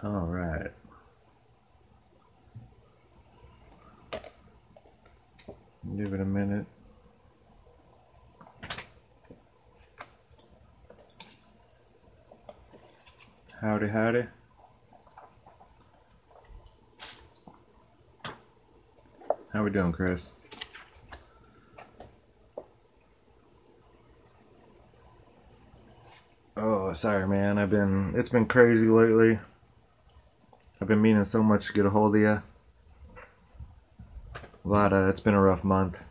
All right. Give it a minute. Howdy, howdy. How we doing, Chris? Oh, sorry, man. It's been crazy lately. I've been meaning so much to get a hold of you. It's been a rough month.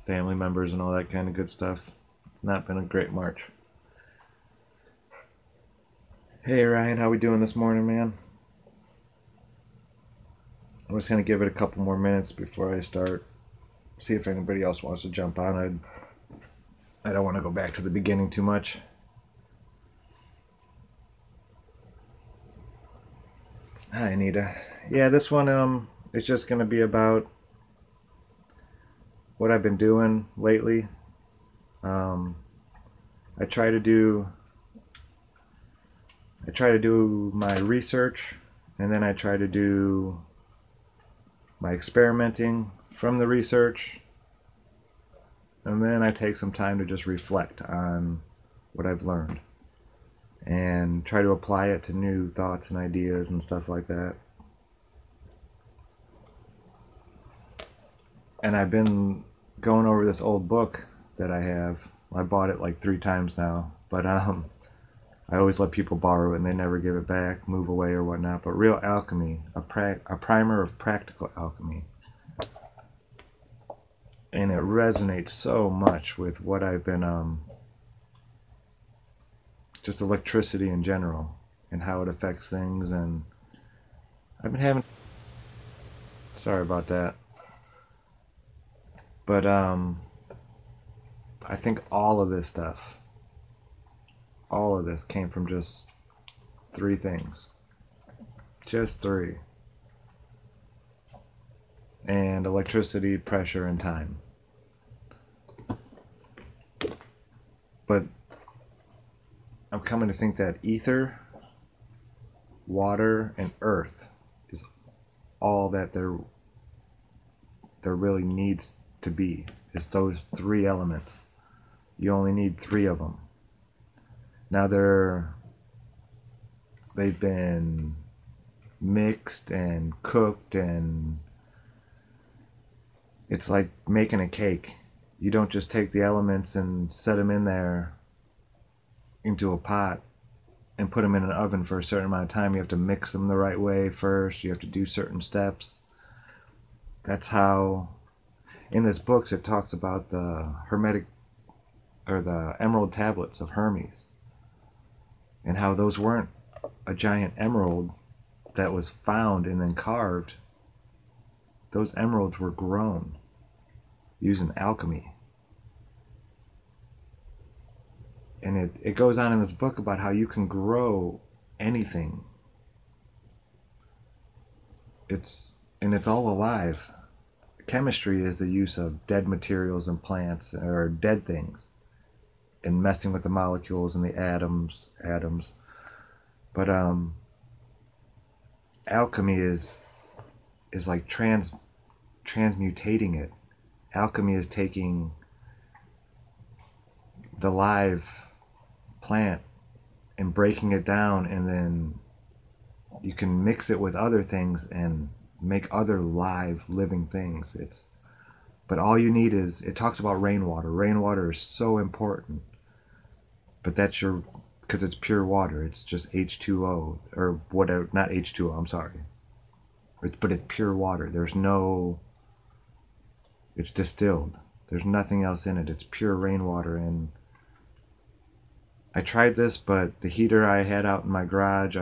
Family members and all that kind of good stuff. Not been a great March. Hey, Ryan, how we doing this morning, man? I'm just gonna give it a couple more minutes before I start. See if anybody else wants to jump on. I don't want to go back to the beginning too much. Hi, Anita. Yeah, this one is just gonna be about what I've been doing lately. Um, I try to do my research, and then I try to do my experimenting from the research, and then I take some time to just reflect on what I've learned and try to apply it to new thoughts and ideas and stuff like that. And I've been going over this old book that I have. I bought it like 3 times now, but I always let people borrow it and they never give it back, move away or whatnot. But Real Alchemy, a primer of practical alchemy. And it resonates so much with what I've been, just electricity in general and how it affects things. And I've been having, sorry about that. But I think all of this came from just 3 things. Just 3. And electricity, pressure, and time. But I'm coming to think that ether, water, and earth is all that there really needs to be. Is those 3 elements. You only need 3 of them. Now they've been mixed and cooked, and it's like making a cake. You don't just take the elements and set them in there into a pot and put them in an oven for a certain amount of time. You have to mix them the right way first. You have to do certain steps. That's how, in this book, it talks about the hermetic, or the emerald tablets of Hermes, and how those weren't a giant emerald that was found and then carved. Those emeralds were grown using alchemy. And it goes on in this book about how you can grow anything. It's all alive. Chemistry is the use of dead materials and plants, or dead things, and messing with the molecules and the atoms. But alchemy is like transmutating it. Alchemy is taking the live plant and breaking it down, and then you can mix it with other things and make other live living things. But all you need is, it talks about rainwater. Rainwater is so important, but because it's pure water. It's just H2O, or whatever, not H2O, I'm sorry. But it's pure water. It's distilled. There's nothing else in it. It's pure rainwater. And I tried this, but the heater I had out in my garage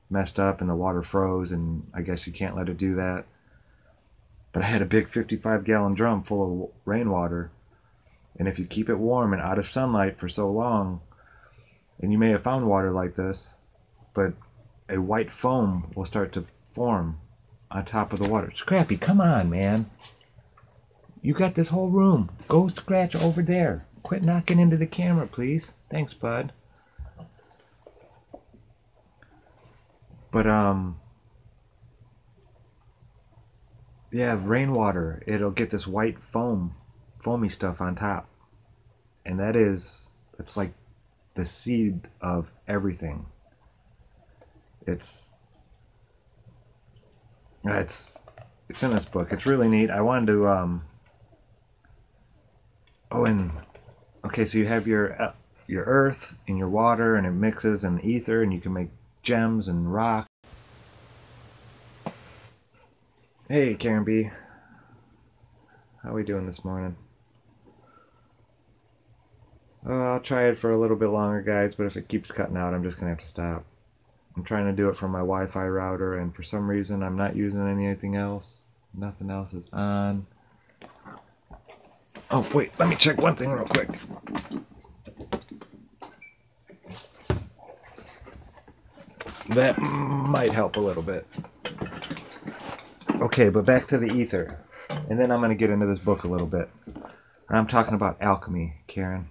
messed up and the water froze, and I guess you can't let it do that. But I had a big 55-gallon drum full of rainwater, and if you keep it warm and out of sunlight for so long, and you may have found water like this, but a white foam will start to form on top of the water. Scrappy, come on, man. You got this whole room. Go scratch over there. Quit knocking into the camera, please. Thanks, bud. But yeah, rainwater, it'll get this white foamy stuff on top. And it's like the seed of everything. It's it's it's in this book. It's really neat. I wanted to oh, and okay, so you have your earth and your water, and it mixes in ether, and you can make gems and rock. Hey, Karen B, how we doing this morning? I'll try it for a little bit longer, guys, but if it keeps cutting out, I'm just gonna have to stop. I'm trying to do it from my Wi-Fi router, and for some reason, I'm not using anything else. Nothing else is on. Oh, wait, let me check one thing real quick. That might help a little bit. Okay, but back to the ether. And then I'm going to get into this book a little bit. I'm talking about alchemy, Karen.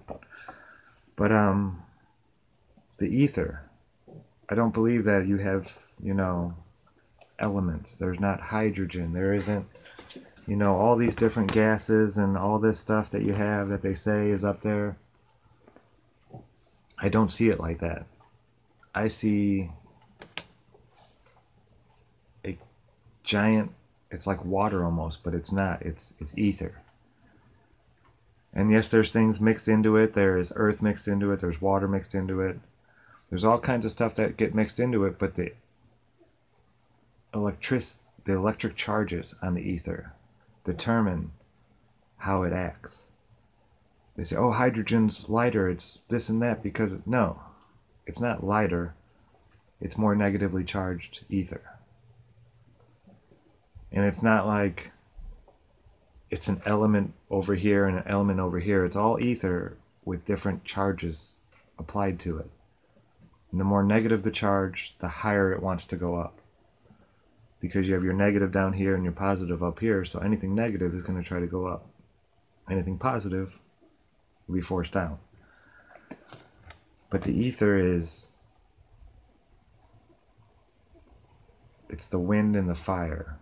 But, the ether. I don't believe that you have, elements. There's not hydrogen. There isn't, all these different gases and all this stuff that you have that they say is up there. I don't see it like that. I see a giant, it's like water almost, but it's not. It's ether. And yes, there's things mixed into it. There's earth mixed into it. There's water mixed into it. There's all kinds of stuff that get mixed into it, but the electric charges on the ether determine how it acts. They say, oh, hydrogen's lighter, it's this and that, because no, it's not lighter, it's more negatively charged ether. And it's not like it's an element over here and an element over here. It's all ether with different charges applied to it. And the more negative the charge, the higher it wants to go up. Because you have your negative down here and your positive up here, so anything negative is going to try to go up. Anything positive will be forced down. But the ether it's the wind and the fire,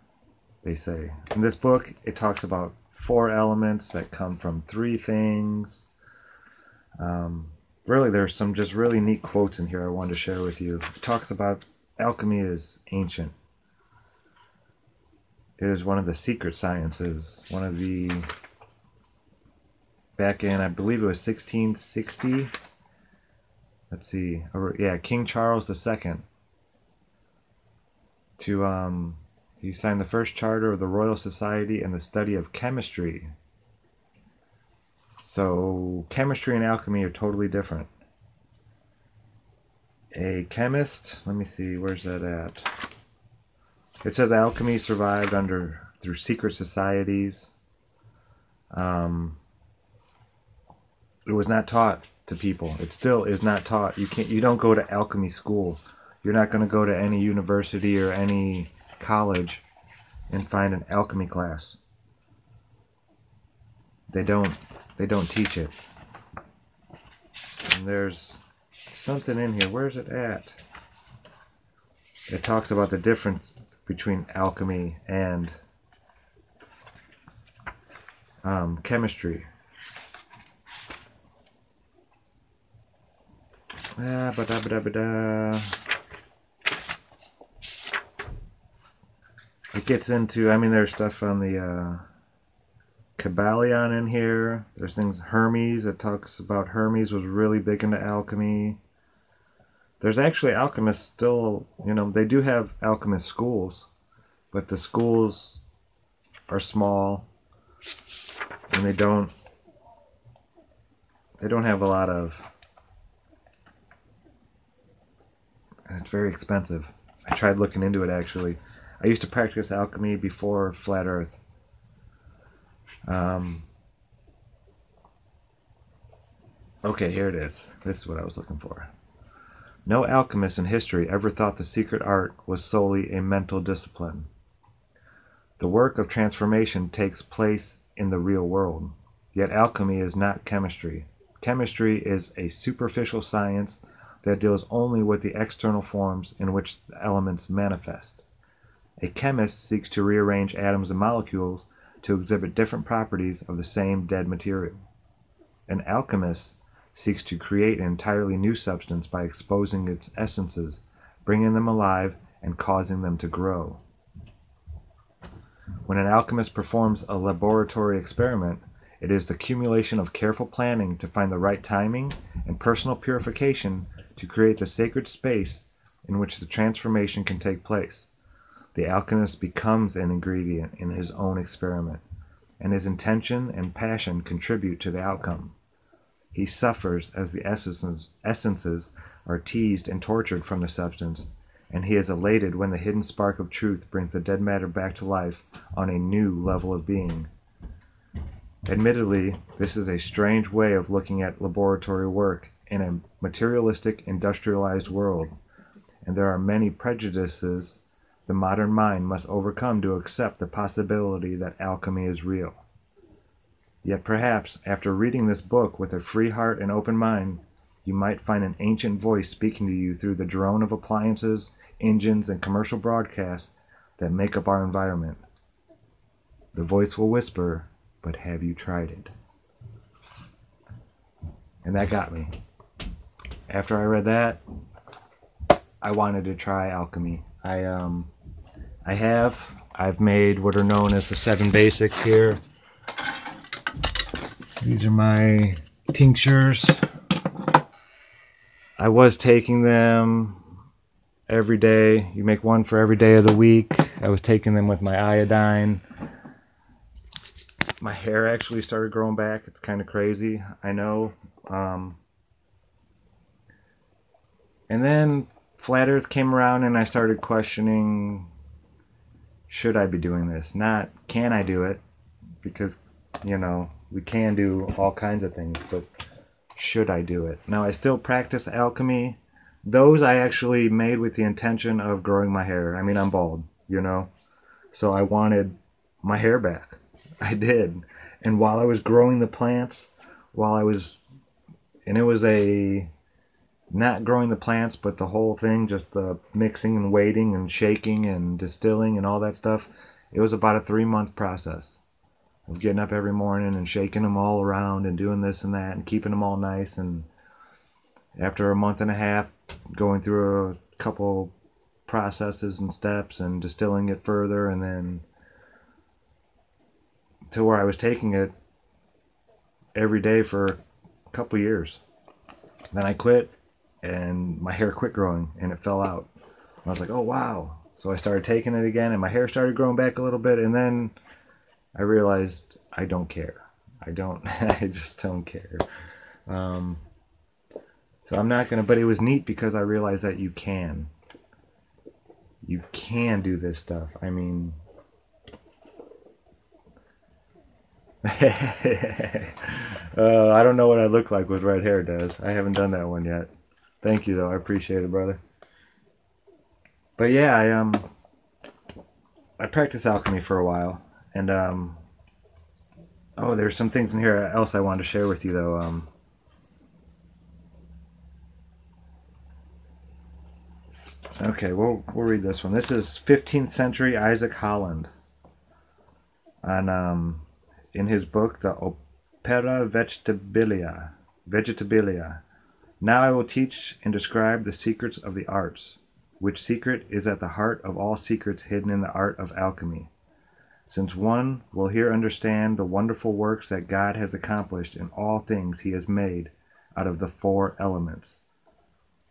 they say. In this book, it talks about 4 elements that come from 3 things. Really, there's some just really neat quotes in here I wanted to share with you. It talks about alchemy is ancient. It is one of the secret sciences. One of the, back in, I believe it was 1660. Let's see. Yeah, King Charles II. He signed the first charter of the Royal Society and the study of chemistry. So, chemistry and alchemy are totally different. A chemist, let me see, where's that at? It says alchemy survived through secret societies. It was not taught to people. It still is not taught. You don't go to alchemy school. You're not going to go to any university or any college and find an alchemy class. They don't teach it. And there's something in here. Where's it at? It talks about the difference between alchemy and chemistry. It gets into, there's stuff on the Kabbalion in here. There's things, Hermes, it talks about Hermes was really big into alchemy. There's actually alchemists still, they do have alchemist schools, but the schools are small, and they don't have a lot of, and it's very expensive. I tried looking into it, actually. I used to practice alchemy before Flat Earth. Okay, here it is. This is what I was looking for. No alchemist in history ever thought the secret art was solely a mental discipline. The work of transformation takes place in the real world. Yet alchemy is not chemistry. Chemistry is a superficial science that deals only with the external forms in which the elements manifest. A chemist seeks to rearrange atoms and molecules to exhibit different properties of the same dead material. An alchemist seeks to create an entirely new substance by exposing its essences, bringing them alive, and causing them to grow. When an alchemist performs a laboratory experiment, it is the accumulation of careful planning to find the right timing and personal purification to create the sacred space in which the transformation can take place. The alchemist becomes an ingredient in his own experiment, and his intention and passion contribute to the outcome. He suffers as the essences are teased and tortured from the substance, and he is elated when the hidden spark of truth brings the dead matter back to life on a new level of being. Admittedly, this is a strange way of looking at laboratory work in a materialistic, industrialized world, and there are many prejudices the modern mind must overcome to accept the possibility that alchemy is real. Yet perhaps, after reading this book with a free heart and open mind, you might find an ancient voice speaking to you through the drone of appliances, engines, and commercial broadcasts that make up our environment. The voice will whisper, "But have you tried it?" And that got me. After I read that, I wanted to try alchemy. I've made what are known as the 7 basics here. These are my tinctures. I was taking them every day. You make one for every day of the week. I was taking them with my iodine. My hair actually started growing back. It's kind of crazy, I know. And then Flat Earth came around and I started questioning, should I be doing this? Not, can I do it? Because, we can do all kinds of things, but should I do it? Now, I still practice alchemy. Those I actually made with the intention of growing my hair. I mean, I'm bald, So I wanted my hair back. I did. And while I was growing the plants, it was not growing the plants, but the whole thing, just the mixing and waiting and shaking and distilling and all that stuff, it was about a 3-month process of getting up every morning and shaking them all around and doing this and that and keeping them all nice. And after a month and a half, going through a couple processes and steps and distilling it further, and then to where I was taking it every day for a couple years. Then I quit, and my hair quit growing, and it fell out. I was like, oh, wow. So I started taking it again, and my hair started growing back a little bit, and then I realized I don't care. I just don't care. So I'm not going to, but it was neat because I realized that you can do this stuff. I mean, I don't know what I look like with red hair, Des. I haven't done that one yet. Thank you, though. I appreciate it, brother. But yeah, I practiced alchemy for a while, and there's some things in here else I wanted to share with you, though. Okay, we'll read this one. This is 15th century Isaac Holland on in his book the Opera Vegetabilia. Now I will teach and describe the secrets of the arts, which secret is at the heart of all secrets hidden in the art of alchemy. Since one will here understand the wonderful works that God has accomplished in all things he has made out of the 4 elements.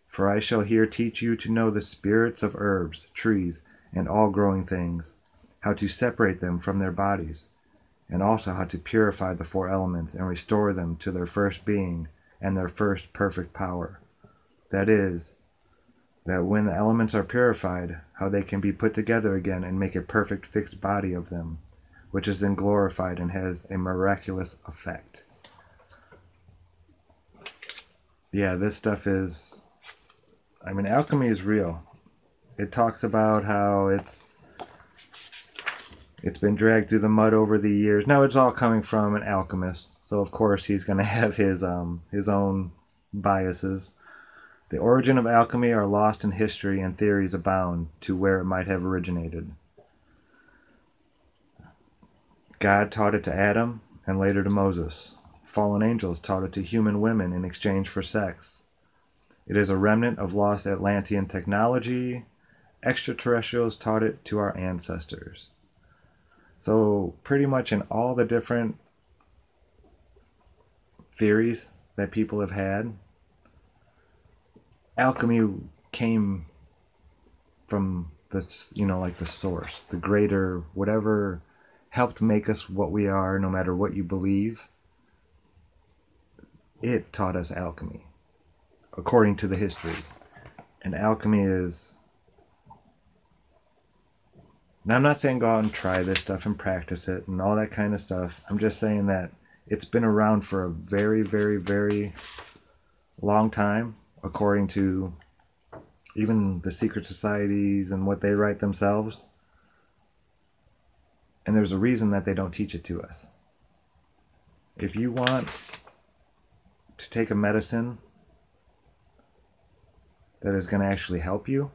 For I shall here teach you to know the spirits of herbs, trees, and all growing things, how to separate them from their bodies, and also how to purify the 4 elements and restore them to their first being and their first perfect power. That is, that when the elements are purified, how they can be put together again and make a perfect fixed body of them, which is then glorified and has a miraculous effect. Yeah, this stuff is, alchemy is real. It talks about how it's been dragged through the mud over the years. Now it's all coming from an alchemist, so of course he's going to have his own biases. The origin of alchemy are lost in history, and theories abound to where it might have originated. God taught it to Adam and later to Moses. Fallen angels taught it to human women in exchange for sex. It is a remnant of lost Atlantean technology. Extraterrestrials taught it to our ancestors. So pretty much in all the different theories that people have had, alchemy came from the, like the source, the greater, whatever helped make us what we are, no matter what you believe. It taught us alchemy, according to the history. And alchemy is... Now, I'm not saying go out and try this stuff and practice it and all that kind of stuff. I'm just saying that it's been around for a very, very, very long time, according to even the secret societies and what they write themselves. And there's a reason that they don't teach it to us. If you want to take a medicine that is going to actually help you,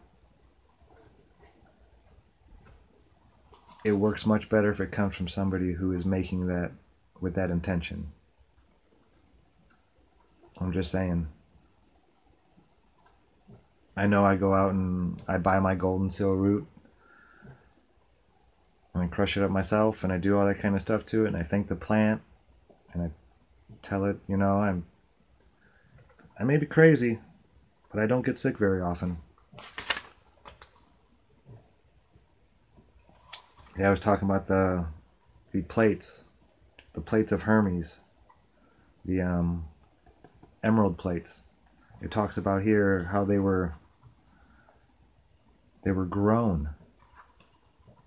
it works much better if it comes from somebody who is making that with that intention. I'm just saying. I know I go out and I buy my golden seal root and I crush it up myself and I do all that kind of stuff to it and I thank the plant and I tell it, I may be crazy, but I don't get sick very often. Yeah, I was talking about the plates of Hermes, the emerald plates. It talks about here how they were grown.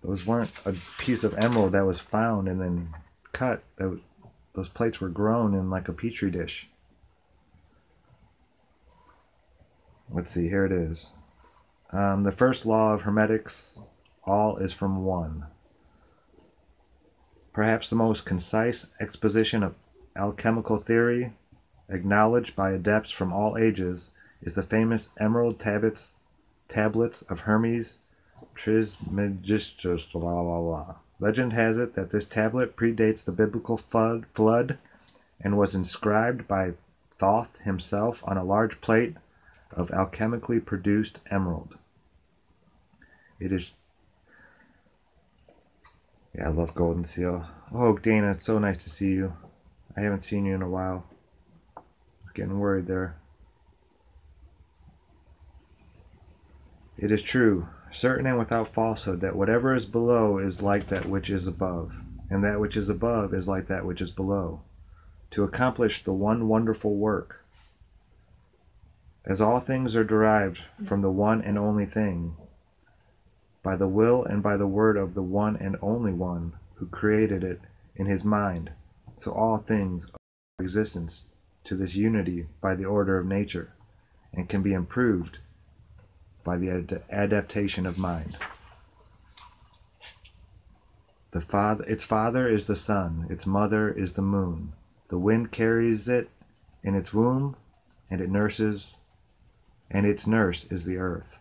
Those weren't a piece of emerald that was found and then cut. Those plates were grown in like a petri dish. Let's see, here it is. The first law of hermetics, all is from one. Perhaps the most concise exposition of alchemical theory, acknowledged by adepts from all ages, is the famous emerald tablets of Hermes Trismegistus. Legend has it that this tablet predates the biblical flood and was inscribed by Thoth himself on a large plate of alchemically produced emerald. It is... Yeah, I love Golden Seal. Oh, Dana, it's so nice to see you. I haven't seen you in a while. I'm getting worried there. It is true, certain and without falsehood, that whatever is below is like that which is above, and that which is above is like that which is below, to accomplish the one wonderful work. As all things are derived from the one and only thing, by the will and by the word of the one and only one who created it in his mind, so all things owe existence to this unity by the order of nature, and can be improved by the adaptation of mind. Its father is the sun, its mother is the moon. The wind carries it in its womb, and its nurse is the earth.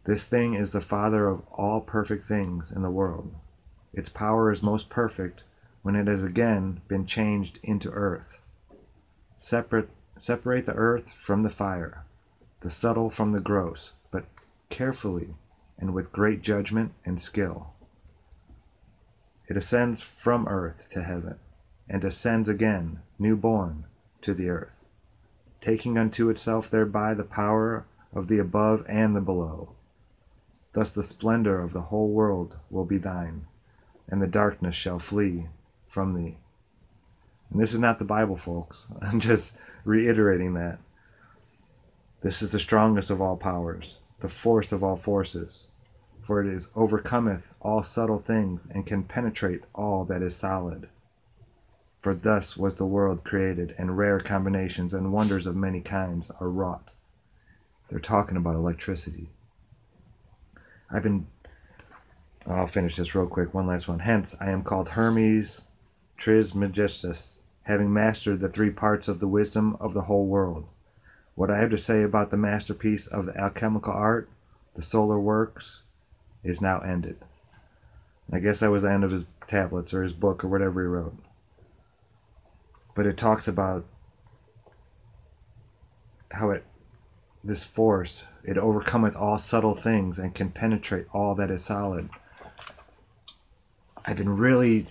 This thing is the father of all perfect things in the world. Its power is most perfect when it has again been changed into earth. Separate the earth from the fire, the subtle from the gross, but carefully and with great judgment and skill. It ascends from earth to heaven, and ascends again, newborn, to the earth, taking unto itself thereby the power of the above and the below. Thus the splendor of the whole world will be thine, and the darkness shall flee from thee. And this is not the Bible, folks. I'm just reiterating that. This is the strongest of all powers, the force of all forces, for it overcometh all subtle things, and can penetrate all that is solid. For thus was the world created, and rare combinations and wonders of many kinds are wrought. They're talking about electricity. I'll finish this real quick, one last one. Hence, I am called Hermes Trismegistus, having mastered the three parts of the wisdom of the whole world. What I have to say about the masterpiece of the alchemical art, the solar works, is now ended. I guess that was the end of his tablets or his book or whatever he wrote. But it talks about how this force, it overcometh all subtle things and can penetrate all that is solid. I've been really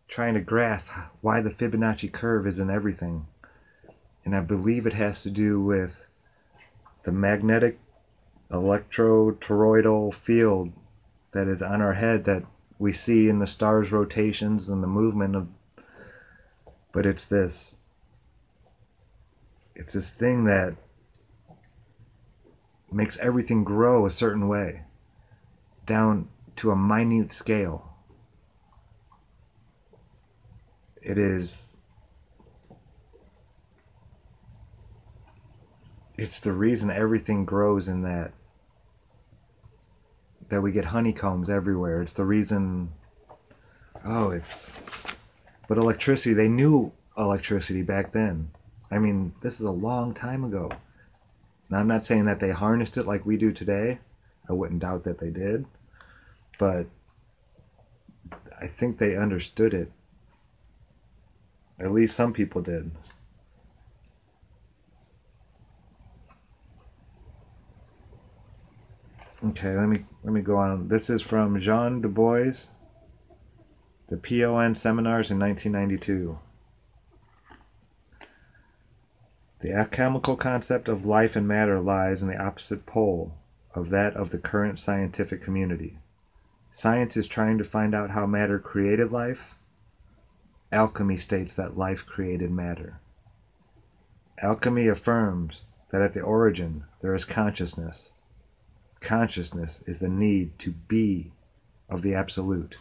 trying to grasp why the Fibonacci curve is in everything. And I believe it has to do with the magnetic electrotoroidal field that is on our head that we see in the stars' rotations and the movement of. But it's this thing that makes everything grow a certain way, down to a minute scale. It's the reason everything grows in that we get honeycombs everywhere. It's the reason. But electricity, they knew electricity back then. I mean, this is a long time ago. Now, I'm not saying that they harnessed it like we do today. I wouldn't doubt that they did. But I think they understood it. At least some people did. Okay, let me go on. This is from Jean Du Bois, the PON seminars in 1992. The alchemical concept of life and matter lies in the opposite pole of that of the current scientific community. Science is trying to find out how matter created life. Alchemy states that life created matter. Alchemy affirms that at the origin there is consciousness. Consciousness is the need to be of the absolute.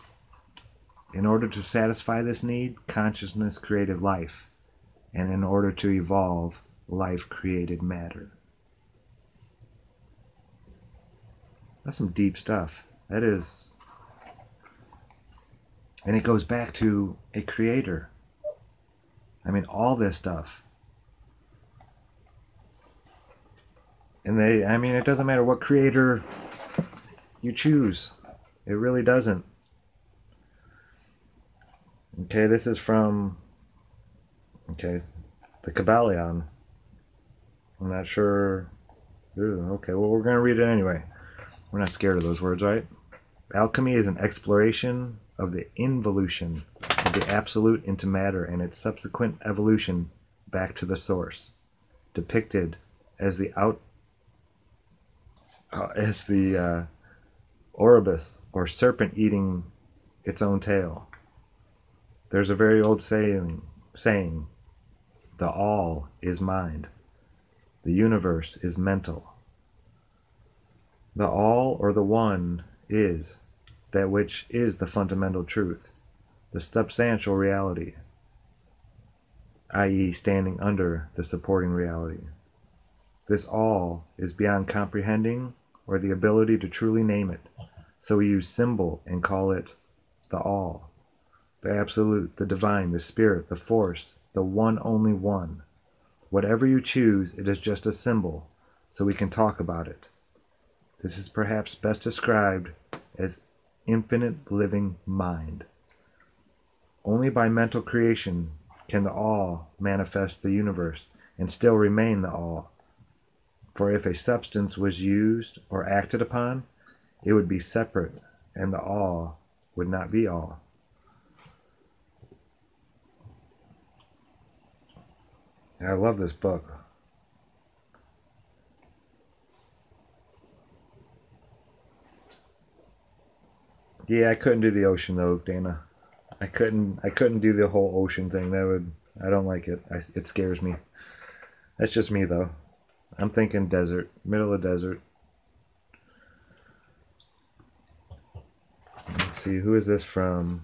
In order to satisfy this need, consciousness created life, and in order to evolve, life created matter. That's some deep stuff. That is. And it goes back to a creator. I mean, all this stuff. And it doesn't matter what creator you choose. It really doesn't. Okay, this is from, the Kabbalion. I'm not sure. Okay, well, we're going to read it anyway. We're not scared of those words, right? Alchemy is an exploration of the involution of the absolute into matter and its subsequent evolution back to the source, depicted as the Ouroboros, or serpent eating its own tail. There's a very old saying, the all is mind. The universe is mental. The all, or the one, is that which is the fundamental truth, the substantial reality, i.e. standing under the supporting reality. This all is beyond comprehending or the ability to truly name it, so we use symbol and call it the all, the absolute, the divine, the spirit, the force, the one only one. Whatever you choose, it is just a symbol, so we can talk about it. This is perhaps best described as infinite living mind. Only by mental creation can the all manifest the universe and still remain the all. For if a substance was used or acted upon, it would be separate, and the all would not be all. And I love this book. Yeah, I couldn't do the ocean though, Dana. I couldn't do the whole ocean thing. I don't like it. It scares me. That's just me though. I'm thinking desert, middle of desert. Let's see, who is this from?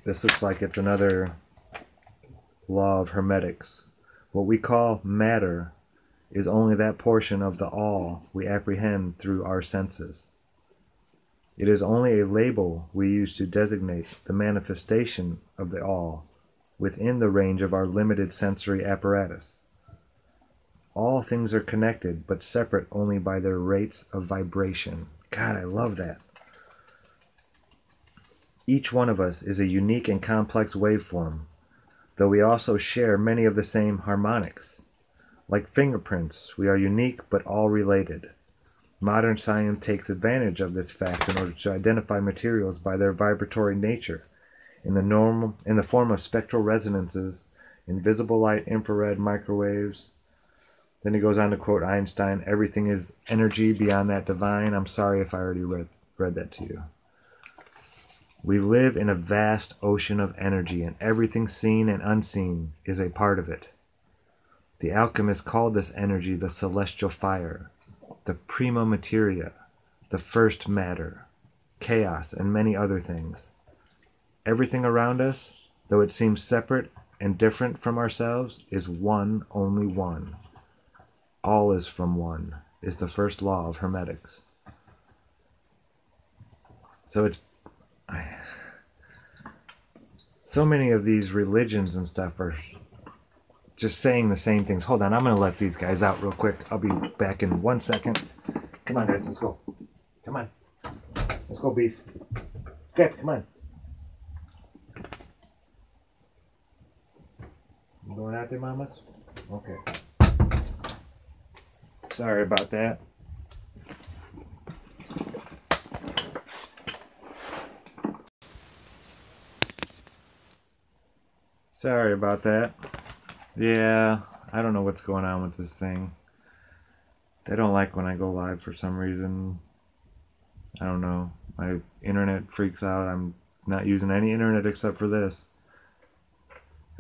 This looks like it's another law of hermetics. What we call matter is only that portion of the all we apprehend through our senses. It is only a label we use to designate the manifestation of the all within the range of our limited sensory apparatus. All things are connected, but separate only by their rates of vibration. God, I love that. Each one of us is a unique and complex waveform, though we also share many of the same harmonics. Like fingerprints, we are unique but all related. Modern science takes advantage of this fact in order to identify materials by their vibratory nature, in the form of spectral resonances, invisible light, infrared, microwaves. Then he goes on to quote Einstein, everything is energy beyond that divine. I'm sorry if I already read that to you. We live in a vast ocean of energy, and everything seen and unseen is a part of it. The alchemists called this energy the celestial fire, the prima materia, the first matter, chaos, and many other things. Everything around us, though it seems separate and different from ourselves, is one, only one. All is from one, is the first law of hermetics. So it's... So many of these religions and stuff are just saying the same things. Hold on, I'm going to let these guys out real quick. I'll be back in 1 second. Come on, guys, let's go. Come on. Let's go, beef. Okay, come on. You going out there, mamas? Okay. Sorry about that. Sorry about that. Yeah, I don't know what's going on with this thing. They don't like when I go live for some reason. I don't know. My internet freaks out. I'm not using any internet except for this.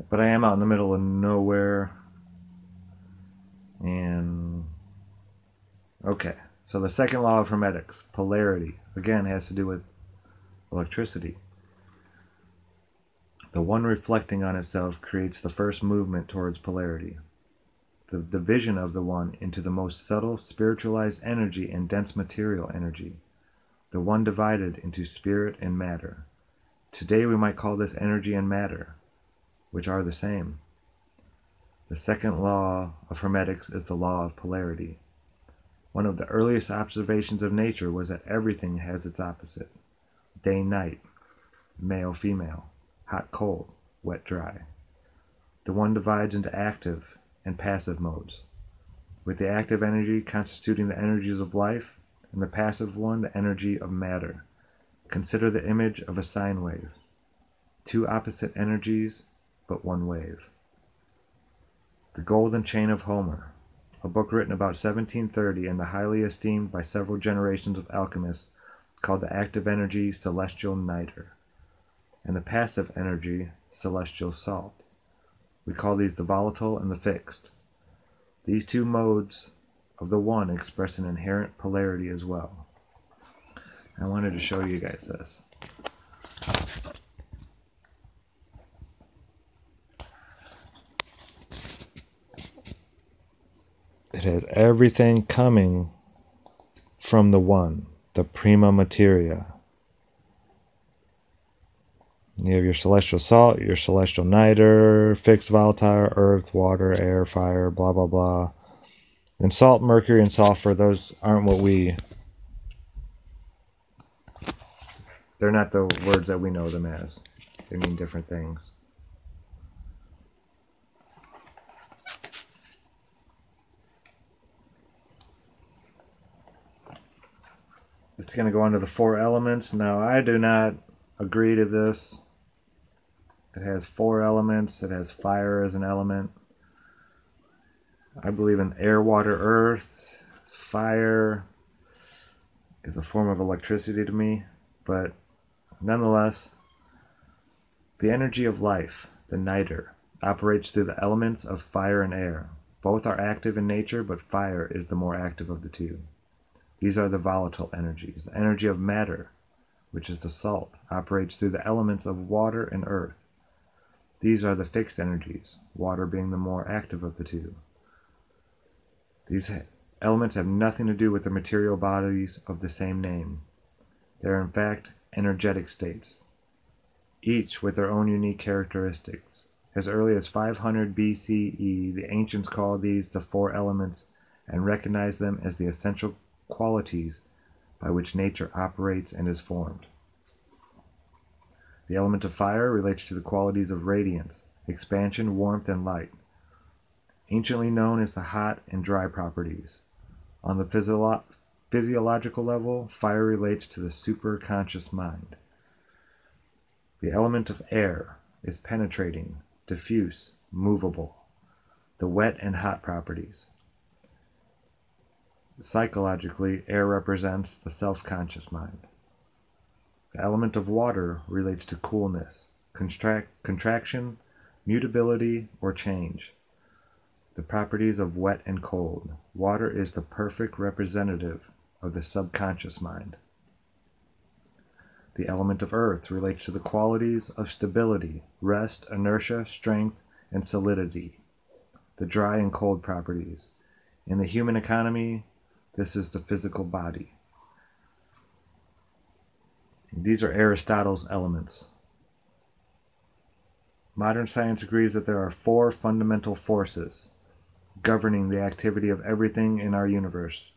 But I am out in the middle of nowhere. And... okay. So the second law of hermetics, polarity, again has to do with electricity. The one reflecting on itself creates the first movement towards polarity. The division of the one into the most subtle spiritualized energy and dense material energy. The one divided into spirit and matter. Today we might call this energy and matter, which are the same. The second law of hermetics is the law of polarity. One of the earliest observations of nature was that everything has its opposite. Day-night, male-female, hot-cold, wet-dry. The one divides into active and passive modes, with the active energy constituting the energies of life, and the passive one the energy of matter. Consider the image of a sine wave. Two opposite energies, but one wave. The Golden Chain of Homer, a book written about 1730 and highly esteemed by several generations of alchemists, called the active energy celestial niter, and the passive energy celestial salt. We call these the volatile and the fixed. These two modes of the one express an inherent polarity as well. I wanted to show you guys this. It has everything coming from the one, the prima materia. You have your celestial salt, your celestial niter, fixed volatile, earth, water, air, fire, blah, blah, blah. And salt, mercury, and sulfur, those aren't what we... they're not the words that we know them as. They mean different things. It's going to go under the four elements. Now, I do not agree to this. It has four elements. It has fire as an element. I believe in air, water, earth. Fire is a form of electricity to me. But nonetheless, the energy of life, the niter, operates through the elements of fire and air. Both are active in nature, but fire is the more active of the two. These are the volatile energies. The energy of matter, which is the salt, operates through the elements of water and earth. These are the fixed energies, water being the more active of the two. These elements have nothing to do with the material bodies of the same name. They are in fact energetic states, each with their own unique characteristics. As early as 500 BCE, the ancients called these the four elements and recognized them as the essential qualities by which nature operates and is formed. The element of fire relates to the qualities of radiance, expansion, warmth, and light, anciently known as the hot and dry properties. On the physiological level, fire relates to the superconscious mind. The element of air is penetrating, diffuse, movable, the wet and hot properties. Psychologically, air represents the self-conscious mind. The element of water relates to coolness, contraction, mutability, or change. The properties of wet and cold. Water is the perfect representative of the subconscious mind. The element of earth relates to the qualities of stability, rest, inertia, strength, and solidity. The dry and cold properties. In the human economy, this is the physical body. These are Aristotle's elements. Modern science agrees that there are four fundamental forces governing the activity of everything in our universe.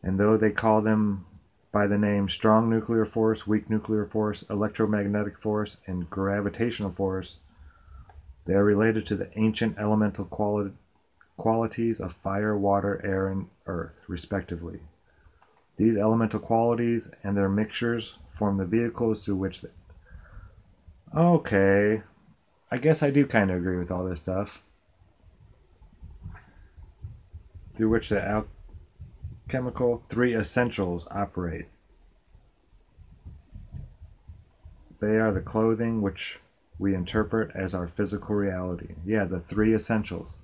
And though they call them by the name strong nuclear force, weak nuclear force, electromagnetic force, and gravitational force, they are related to the ancient elemental qualities of fire, water, air, and earth, respectively. These elemental qualities and their mixtures form the vehicles through which Okay, I guess I do kind of agree with all this stuff. Through which the alchemical three essentials operate. They are the clothing which we interpret as our physical reality. Yeah, the three essentials.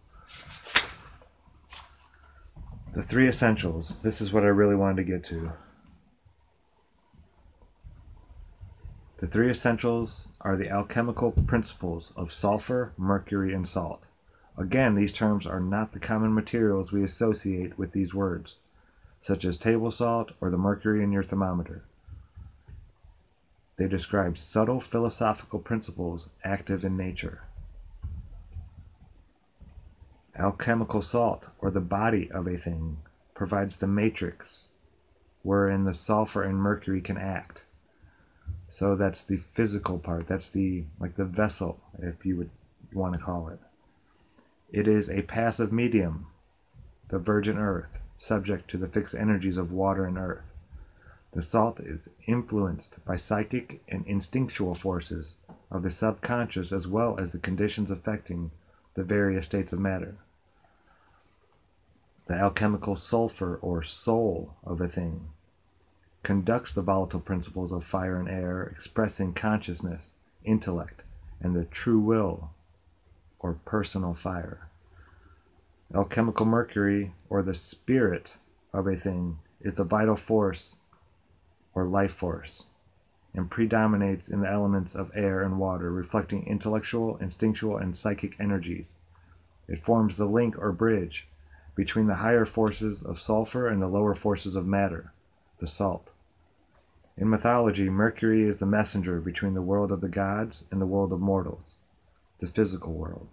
The three essentials. This is what I really wanted to get to. The three essentials are the alchemical principles of sulfur, mercury, and salt. Again, these terms are not the common materials we associate with these words, such as table salt or the mercury in your thermometer. They describe subtle philosophical principles active in nature. Alchemical salt, or the body of a thing, provides the matrix wherein the sulfur and mercury can act. So that's the physical part. That's the vessel, if you would want to call it. It is a passive medium, the virgin earth, subject to the fixed energies of water and earth. The salt is influenced by psychic and instinctual forces of the subconscious as well as the conditions affecting the various states of matter. The alchemical sulfur, or soul of a thing, conducts the volatile principles of fire and air, expressing consciousness, intellect, and the true will, or personal fire. Alchemical mercury, or the spirit of a thing, is the vital force, or life force, and predominates in the elements of air and water, reflecting intellectual, instinctual, and psychic energies. It forms the link or bridge between the higher forces of sulfur and the lower forces of matter, the salt. In mythology, Mercury is the messenger between the world of the gods and the world of mortals, the physical world.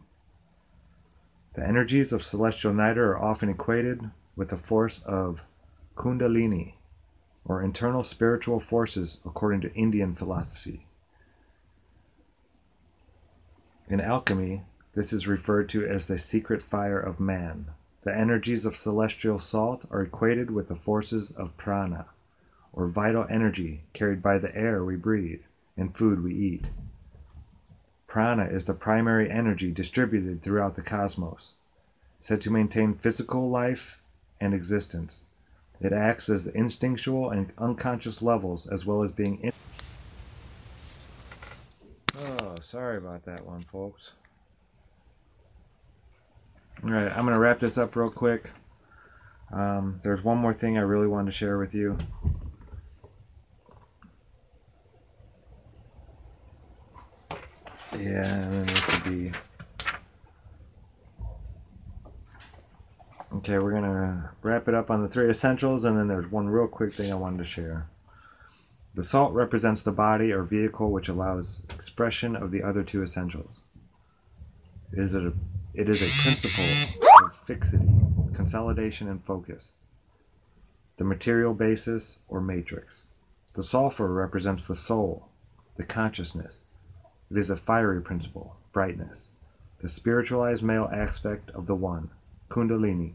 The energies of celestial nitre are often equated with the force of Kundalini, or internal spiritual forces according to Indian philosophy. In alchemy, this is referred to as the secret fire of man. The energies of celestial salt are equated with the forces of prana, or vital energy carried by the air we breathe and food we eat. Prana is the primary energy distributed throughout the cosmos, said to maintain physical life and existence. It acts as the instinctual and unconscious levels as well as being Oh, sorry about that one, folks. Alright, I'm going to wrap this up real quick. There's one more thing I really wanted to share with you. Yeah, and then this would be... Okay, we're going to wrap it up on the three essentials, and then there's one real quick thing I wanted to share. The salt represents the body or vehicle which allows expression of the other two essentials. It is a principle of fixity, consolidation, and focus. The material basis or matrix. The sulfur represents the soul, the consciousness. It is a fiery principle, brightness. The spiritualized male aspect of the one, Kundalini.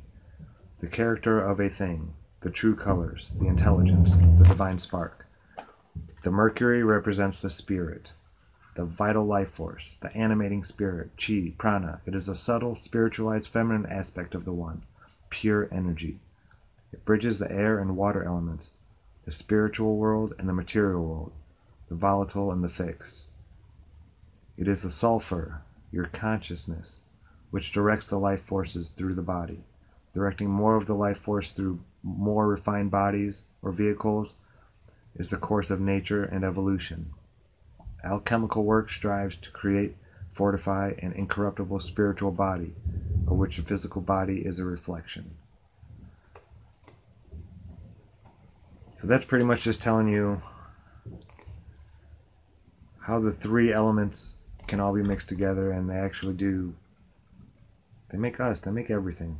The character of a thing, the true colors, the intelligence, the divine spark. The Mercury represents the spirit, the vital life force, the animating spirit, chi, prana. It is a subtle, spiritualized feminine aspect of the one, pure energy. It bridges the air and water elements, the spiritual world and the material world, the volatile and the fixed. It is the sulfur, your consciousness, which directs the life forces through the body. Directing more of the life force through more refined bodies or vehicles is the course of nature and evolution. Alchemical work strives to create, fortify, an incorruptible spiritual body, of which the physical body is a reflection. So that's pretty much just telling you how the three elements can all be mixed together, and they actually do. They make us, they make everything.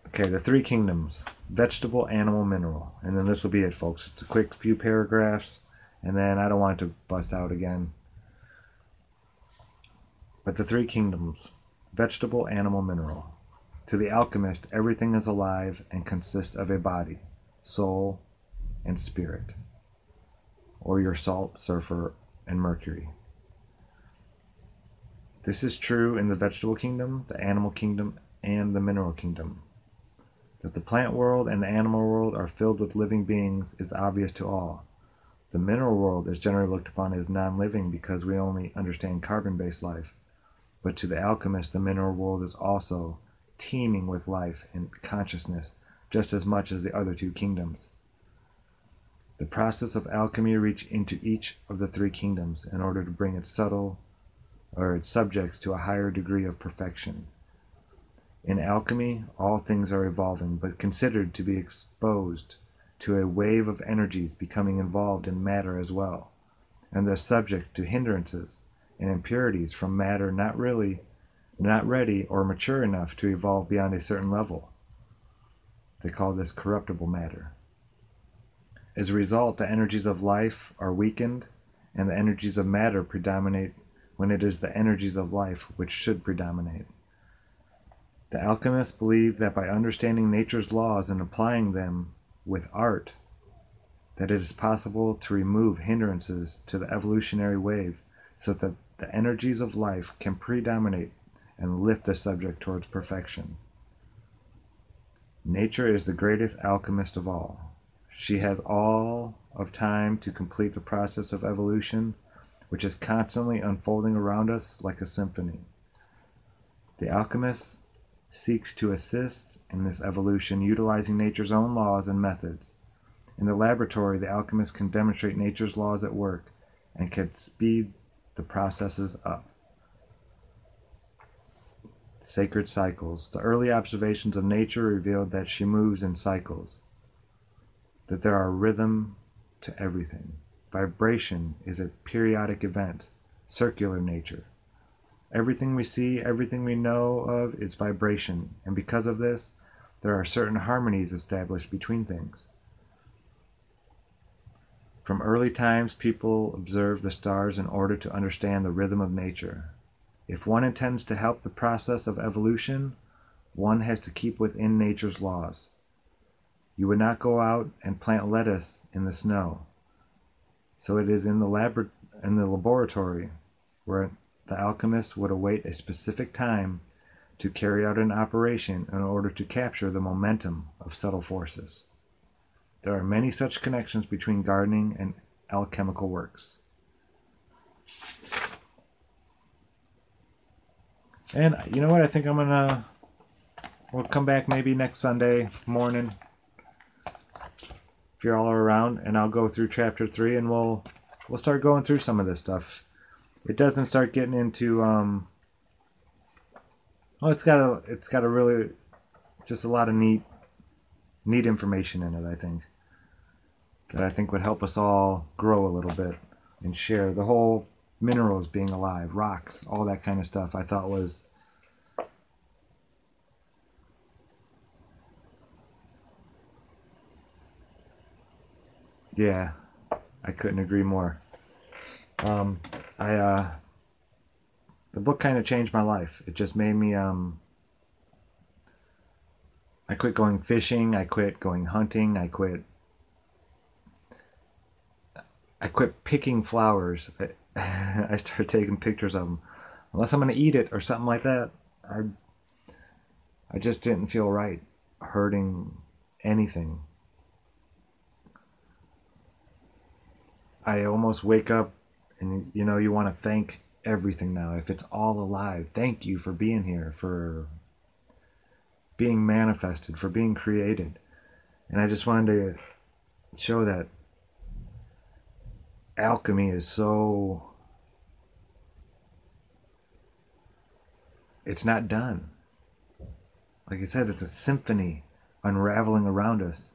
Okay, the three kingdoms: vegetable, animal, mineral. And then this will be it, folks. It's a quick few paragraphs, and then I don't want it to bust out again. But the three kingdoms: vegetable, animal, mineral. To the alchemist, everything is alive and consists of a body, soul, and spirit, or your salt, sulfur, and mercury. This is true in the vegetable kingdom, the animal kingdom, and the mineral kingdom. That the plant world and the animal world are filled with living beings is obvious to all. The mineral world is generally looked upon as non-living because we only understand carbon-based life. But to the alchemist, the mineral world is also teeming with life and consciousness just as much as the other two kingdoms. The process of alchemy reaches into each of the three kingdoms in order to bring its subjects to a higher degree of perfection. In alchemy, all things are evolving, but considered to be exposed to a wave of energies becoming involved in matter as well, and they're subject to hindrances and impurities from matter not ready or mature enough to evolve beyond a certain level. They call this corruptible matter. As a result, the energies of life are weakened, and the energies of matter predominate when it is the energies of life which should predominate. The alchemists believe that by understanding nature's laws and applying them with art, that it is possible to remove hindrances to the evolutionary wave so that the energies of life can predominate and lift the subject towards perfection. Nature is the greatest alchemist of all. She has all of time to complete the process of evolution, which is constantly unfolding around us like a symphony. The alchemist seeks to assist in this evolution utilizing nature's own laws and methods. In the laboratory, the alchemist can demonstrate nature's laws at work and can speed the processes up. Sacred cycles. The early observations of nature revealed that she moves in cycles, that there are rhythm to everything. Vibration is a periodic event, circular nature. Everything we see, everything we know of is vibration, and because of this, there are certain harmonies established between things. From early times, people observed the stars in order to understand the rhythm of nature. If one intends to help the process of evolution, one has to keep within nature's laws. You would not go out and plant lettuce in the snow. So it is in the laboratory where the alchemist would await a specific time to carry out an operation in order to capture the momentum of subtle forces. There are many such connections between gardening and alchemical works. And you know what? I think we'll come back maybe next Sunday morning if you're all around, and I'll go through chapter 3 and we'll start going through some of this stuff. It doesn't start getting into it's got a really just a lot of neat information in it, I think. That I think would help us all grow a little bit and share. The whole minerals being alive, rocks, all that kind of stuff. I thought was, yeah, I couldn't agree more. Um, I The book kind of changed my life. It just made me I quit going fishing. I quit going hunting. I quit picking flowers. I started taking pictures of them. Unless I'm gonna eat it or something like that, I I just didn't feel right hurting anything. I almost wake up and you want to thank everything now. If it's all alive, thank you for being here, for being manifested, for being created. And I just wanted to show that alchemy is so, it's not done. Like I said, it's a symphony unraveling around us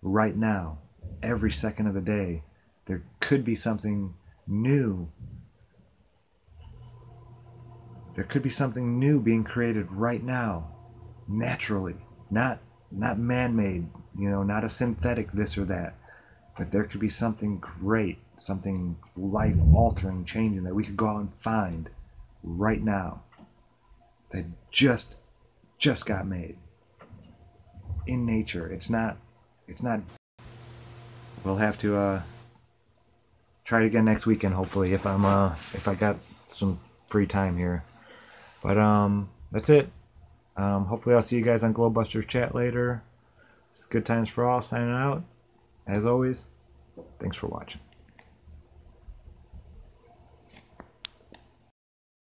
right now, every second of the day. There could be something new. There could be something new being created right now, naturally, not man-made, not a synthetic this or that, but there could be something great, something life-altering, changing that we could go out and find right now that just got made in nature. It's not. We'll have to try it again next weekend, hopefully, if I got some free time here. But that's it. Hopefully I'll see you guys on Glowbusters chat later. It's good times for all. Signing out. As always, thanks for watching.